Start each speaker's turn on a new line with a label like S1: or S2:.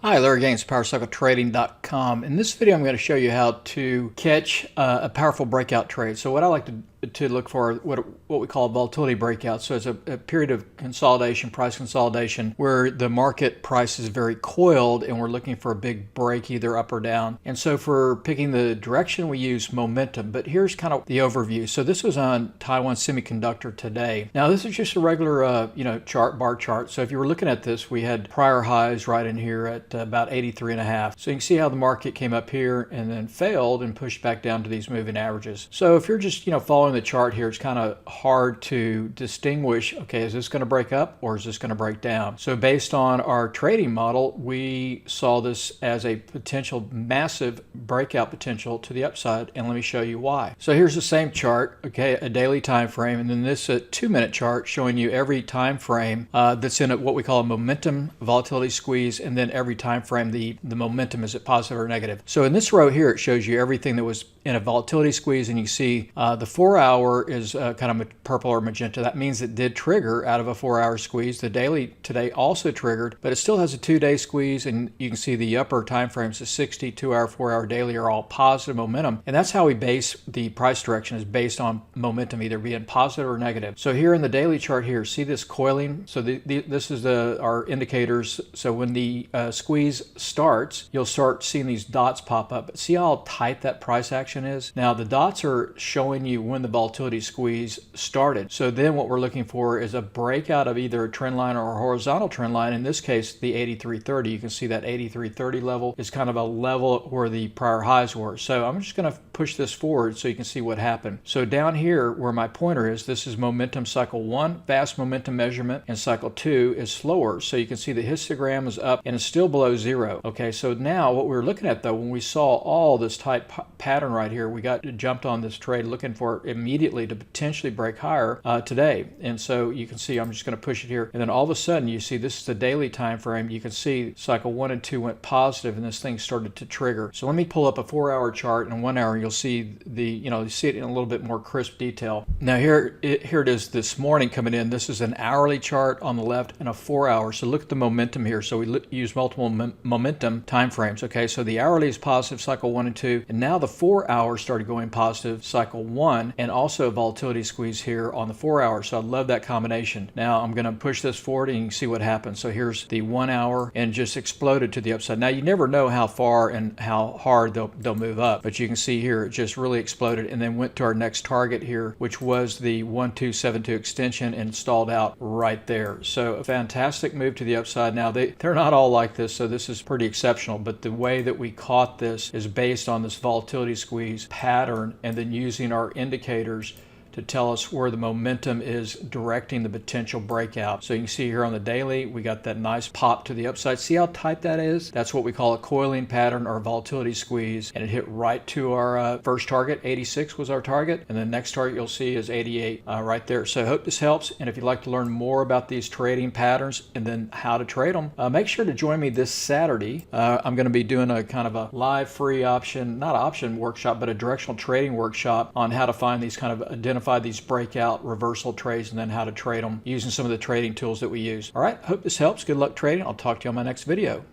S1: Hi, Larry Gaines, PowerCycleTrading.com. In this video, I'm going to show you how to catch a powerful breakout trade. So what I like to look for what we call a volatility breakout. So it's a period of consolidation, price consolidation, where the market price is very coiled and we're looking for a big break either up or down. And so for picking the direction, we use momentum. But here's kind of the overview. So this was on Taiwan Semiconductor today. Now this is just a regular bar chart. So if you were looking at this, we had prior highs right in here at about 83.5. So you can see how the market came up here and then failed and pushed back down to these moving averages. So if you're just following the chart here, it's kind of hard to distinguish, okay, is this going to break up or is this going to break down? So based on our trading model, we saw this as a potential massive breakout potential to the upside, and let me show you why. So here's the same chart, okay, a daily time frame, and then this 2-minute chart showing you every time frame that's in what we call a momentum volatility squeeze, and then every time frame the momentum, is it positive or negative. So in this row here, it shows you everything that was in a volatility squeeze, and you see the 4-hour is kind of purple or magenta. That means it did trigger out of a 4-hour squeeze. The daily today also triggered, but it still has a 2-day squeeze, and you can see the upper time frames, the 60, 2-hour, 4-hour daily, are all positive momentum. And that's how we base the price direction, is based on momentum either being positive or negative. So here in the daily chart here, see this coiling? So this is our indicators. So when the squeeze starts, you'll start seeing these dots pop up. See how tight that price action is? Now the dots are showing you when the volatility squeeze started. So then what we're looking for is a breakout of either a trend line or a horizontal trend line. In this case, the 83.30. You can see that 83.30 level is kind of a level where the prior highs were. So I'm just going to push this forward so you can see what happened. So down here where my pointer is, this is momentum cycle 1, fast momentum measurement, and cycle 2 is slower. So you can see the histogram is up and it's still below 0. Okay, so now what we were looking at though, when we saw all this tight pattern right here, we jumped on this trade looking for it immediately to potentially break higher today. And so you can see I'm just going to push it here, and then all of a sudden you see this is the daily time frame. You can see cycle 1 and 2 went positive and this thing started to trigger. So let me pull up a 4-hour chart and 1 hour, and you'll see you see it in a little bit more crisp detail. Now here it is this morning coming in. This is an hourly chart on the left and a 4-hour. So look at the momentum here. So we use multiple momentum time frames. Okay, so the hourly is positive, cycle 1 and 2, and now the 4-hour started going positive, cycle 1, and also a volatility squeeze here on the 4-hour. So I love that combination. Now I'm going to push this forward and you can see what happens. So here's the 1 hour and just exploded to the upside. Now you never know how far and how hard they'll move up, but you can see here it just really exploded and then went to our next target here, which was the 1272 extension, and stalled out right there. So a fantastic move to the upside. Now they're not all like this, so this is pretty exceptional, but the way that we caught this is based on this volatility squeeze pattern and then using our indicators to tell us where the momentum is directing the potential breakout. So you can see here on the daily, we got that nice pop to the upside. See how tight that is? That's what we call a coiling pattern or volatility squeeze. And it hit right to our first target. 86 was our target. And the next target you'll see is 88 right there. So I hope this helps. And if you'd like to learn more about these trading patterns and then how to trade them, make sure to join me this Saturday. I'm going to be doing a kind of a live free not option workshop, but a directional trading workshop on how to find these kind of identify these breakout reversal trades and then how to trade them using some of the trading tools that we use. All right, hope this helps. Good luck trading. I'll talk to you on my next video.